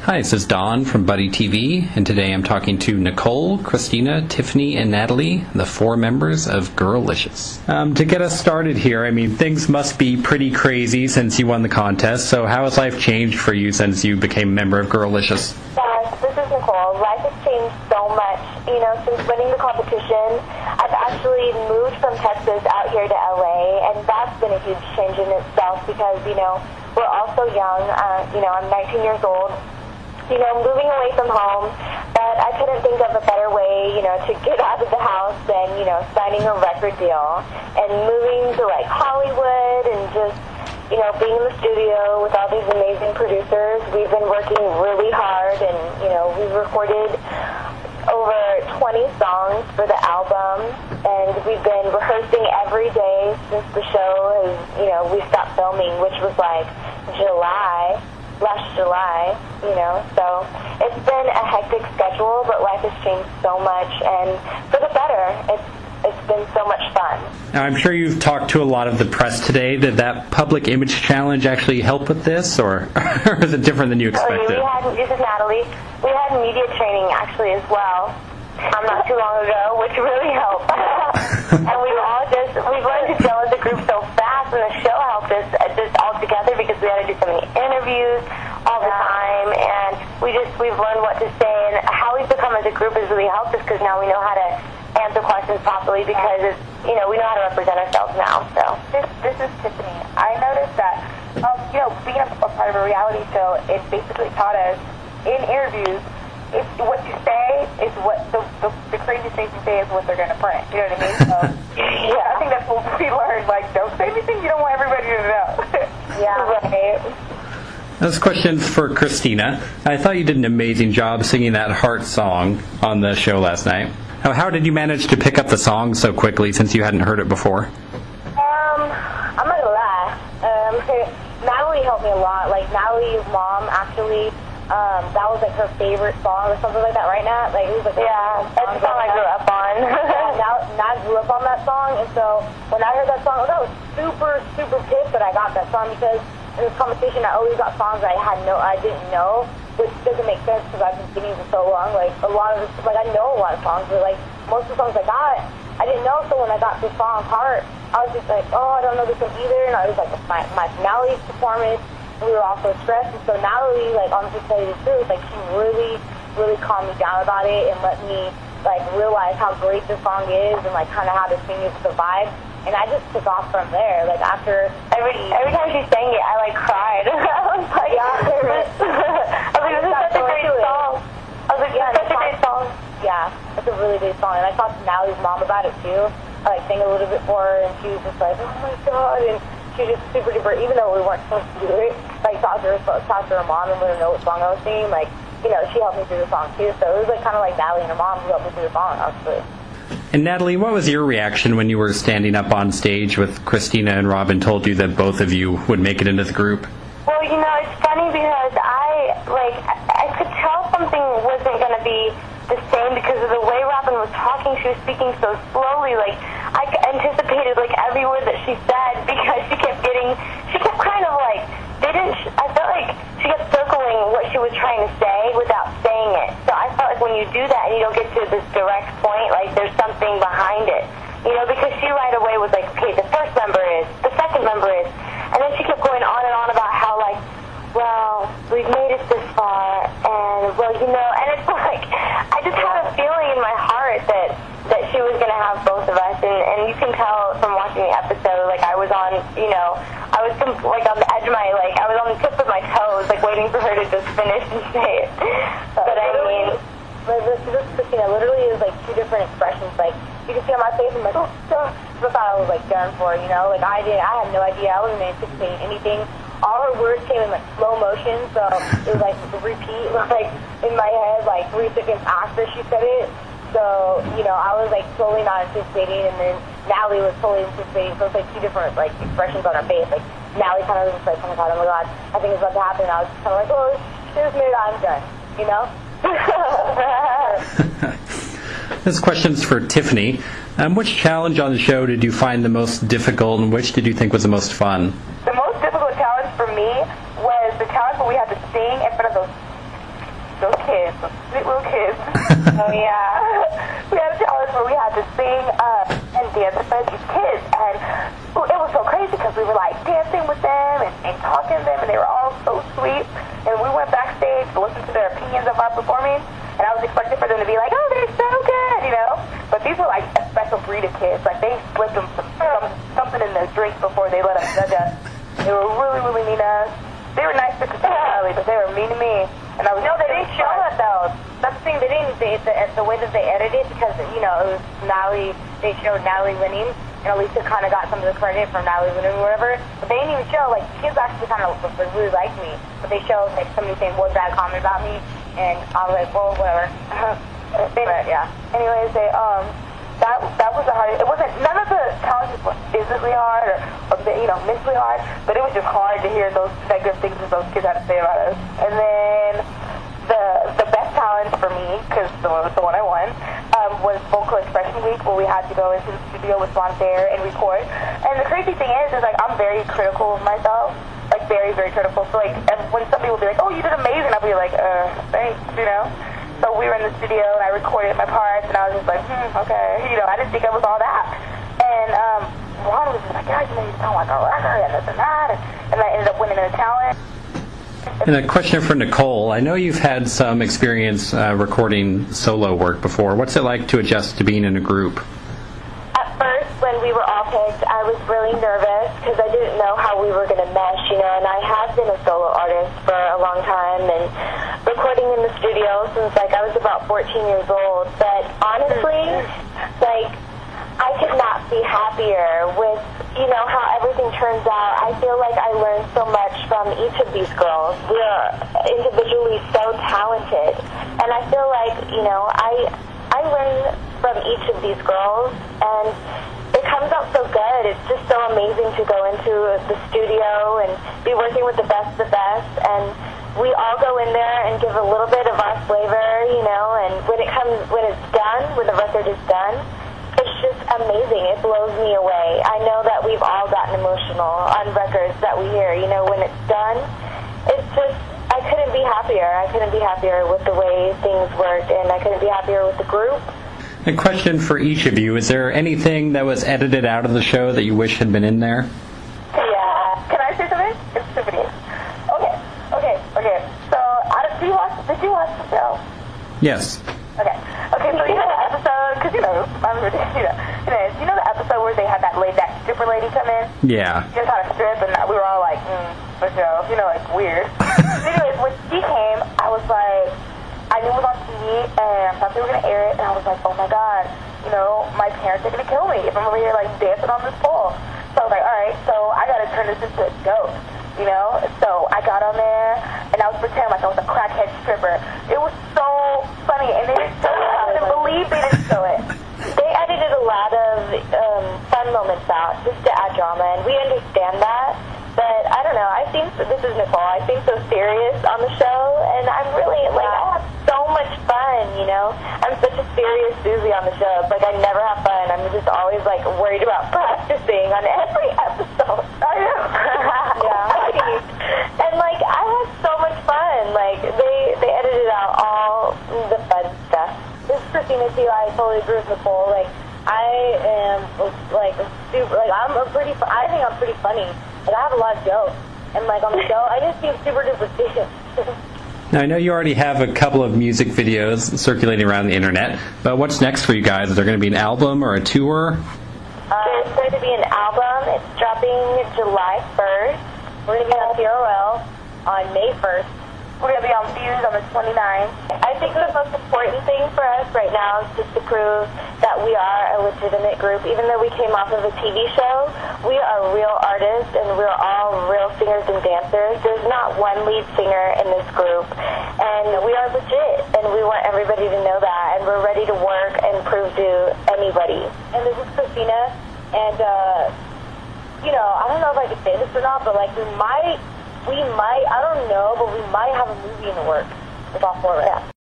Hi, this is Don from Buddy TV, and today I'm talking to Nicole, Christina, Tiffany, and Natalie, the 4 members of Girlicious. To get us started here, things must be pretty crazy since you won the contest, so how has life changed for you since you became a member of Girlicious? Yes, this is Nicole. Life has changed so much. Since winning the competition, I've actually moved from Texas out here to LA, and that's been a huge change in itself because, we're all so young. I'm 19 years old. Moving away from home, but I couldn't think of a better way, to get out of the house than, signing a record deal and moving to, Hollywood and just, being in the studio with all these amazing producers. We've been working really hard and, we've recorded over 20 songs for the album, and we've been rehearsing every day since the show has, we stopped filming, which was, last July, so it's been a hectic schedule, but life has changed so much, and for the better. It's been so much fun. Now, I'm sure you've talked to a lot of the press today. Did that public image challenge actually help with this, or is it different than you expected? This is Natalie. We had media training actually as well, not too long ago, which really helped. And we've learned to gel as a group so fast, and the show helped us just all together because we had to do so many interviews all the time, and we've learned what to say, and how we've become as a group has really helped us because now we know how to answer questions properly because we know how to represent ourselves now. So this is Tiffany. I noticed that being a part of a reality show, it basically taught us in interviews. If what you say is what the craziest things you say is what they're going to print. You know what I mean? So, I think that's what we learned. Don't say anything you don't want everybody to know. Right. This question for Christina. I thought you did an amazing job singing that Heart song on the show last night. How did you manage to pick up the song so quickly since you hadn't heard it before? I'm not gonna lie. Natalie helped me a lot. Natalie's mom actually, that was her favorite song or something like that, right, Nat? It was yeah, that's the song I grew up on. Nat grew up on that song, and so when I heard that song, I was super, super pissed that I got that song because in this competition I always got songs that I didn't know, which doesn't make sense because I've been singing for so long. A lot of I know a lot of songs, but most of the songs I got, I didn't know. So when I got this song Heart, I was just oh, I don't know this one either, and I was my finale performance. We were all so stressed, and so Natalie, honestly, to tell you the truth, she really, really calmed me down about it and let me realize how great this song is and kind of how to sing it with the vibe. And I just took off from there. After every time she sang it, I cried. I was this is such a great song. I was this is such a great song. Yeah, it's a really great song. And I talked to Natalie's mom about it too. I sang a little bit for her, and she was just oh my god. And she was just super duper. Even though we weren't supposed to do it, talk to her mom and let her know what song I was singing. She helped me through the song too. So it was kind of like Natalie and her mom who helped me through the song, actually. And Natalie, what was your reaction when you were standing up on stage with Christina and Robin told you that both of you would make it into the group? Well, it's funny because I could tell something wasn't going to be the same because of the way Robin was talking. She was speaking so slowly. I anticipated every word that she said because she kept kind of I felt like she kept circling what she was trying to say without saying it. So I felt when you do that and you don't get to this direct point, there's something behind it. Because she right away was okay, the first member is, the second member is. And then she kept going on and on about how, well, we've made it this far, and, and it's I just had a feeling in my heart that she was going to have both of us. And you can tell from watching the episode, I was on, I was on the edge of my, I was on the tip of my toes, waiting for her to just finish and say it. But this Christina literally is two different expressions. You can see on my face, I'm oh, duh. I thought I was done for, I had no idea. I wasn't anticipating anything. All her words came in slow motion, so it was repeat, in my head, 3 seconds after she said it. So, I was totally not anticipating, and then Natalie was totally anticipating. So it's 2 different expressions on her face. Natalie kind of was oh my god, I think it's about to happen. And I was kind of oh, she just made it, I'm done, This question's for Tiffany. Which challenge on the show did you find the most difficult, and which did you think was the most fun? The most difficult challenge for me was the challenge where we had to sing in front of those being some sweet little kids. Oh, yeah. We had a challenge where we had to sing and dance in front of these kids. And it was so crazy because we were, like, dancing with them and talking to them, and they were all so sweet. And we went backstage to listen to their opinions of our performing, and I was expecting for them to be like, oh, they're so good, you know? But these were, like, a special breed of kids. Like, they slipped them something in their drink before they let us judge us. They were really, really mean to us. They were nice to Natalie, but they were mean to me. And I was No, they didn't show it, though. That's the thing, they didn't, the way that they edited it, because, you know, it was Natalie, they showed Natalie winning, and Alicia kind of got some of the credit from Natalie winning or whatever, but they didn't even show, like, kids actually kind of really liked me, but they showed, like, somebody saying one bad comment about me, and I was like, well, whatever. But, yeah. Anyways, they, that was the hardest. It wasn't, none of the challenges were physically hard or you know, mentally hard, but it was just hard to hear those negative things that those kids had to say about us. And then the best challenge for me, because the one I won, was Vocal Expression Week, where we had to go into the studio with Swan Fair and record. And the crazy thing is like, I'm very critical of myself, like very, very critical. So like, when somebody will be like, oh, you did amazing, I'll be like, thanks, you know? So we were in the studio, and I recorded my parts, and I was just like, okay. You know, I didn't think it was all that. And Ron was just like, yeah, you know, you sound like a record, and this and that. And I ended up winning a talent. And a question for Nicole. I know you've had some experience recording solo work before. What's it like to adjust to being in a group? At first, when we were all picked, I was really nervous because I didn't know how we were going to mesh, you know, and I have been a solo artist for a long time and recording in the studio since, like, I was about 14 years old. But honestly, like, I could not be happier with, you know, how everything turns out. I feel like I learned so much from each of these girls. We are individually so talented. And I feel like, you know, I learn from each of these girls, and it comes out so good. It's just so amazing to go into the studio and be working with the best of the best. And we all go in there and give a little bit of our flavor, you know, and when it's done, when the record is done, it's just amazing. It blows me away. I know that we've all gotten emotional on records that we hear. You know, when it's done, it's just, I couldn't be happier. I couldn't be happier with the way things worked, and I couldn't be happier with the group. A question for each of you. Is there anything that was edited out of the show that you wish had been in there? Yeah. Can I say something? It's stupid. Okay. So, did you watch the show? Yes. Okay, so you know the episode, because, you know, you know the episode where they had that stripper lady come in? Yeah. She just had a strip, and we were all like, for sure, you know, it's weird. Anyways, when she came, I was like, I knew it was on TV, and I thought they were going to air it, and I was like, oh my god, you know, my parents are going to kill me if I'm over here, like, dancing on this pole. So I was like, alright, so I got to turn this into a joke, you know? So I got on there, and I was pretending like I was a crackhead stripper. It was so funny, and they didn't show it. I couldn't believe they didn't show it. They edited a lot of fun moments out just to add drama, and we understand that. But I don't know. I think this is Nicole. I think so serious on the show, and I'm really like I have so much fun. You know, I'm such a serious Susie on the show. It's like I never have fun. I'm just always like worried about practicing on every episode. I know. Yeah. And like I had so much fun. Like they edited out all the fun stuff. This is Christina too. I totally agree with Nicole. Like I am like super. Like I think I'm pretty funny. Like I have a lot of jokes, and like on the show, I just seem super duper serious. Now I know you already have a couple of music videos circulating around the internet, but what's next for you guys? Is there going to be an album or a tour? There's going to be an album. It's dropping July 1st. We're going to be on TRL on May 1st. We're going to be on Fuse on the 29th. I think the most important thing for us right now is just to prove that we are a legitimate group. Even though we came off of a TV show, we are real artists, and we're all real singers and dancers. There's not one lead singer in this group. And we are legit, and we want everybody to know that. And we're ready to work and prove to anybody. And this is Christina, and, you know, I don't know if I can say this or not, but, like, we might, I don't know, but we might have a movie in the works with all four of us. Yeah.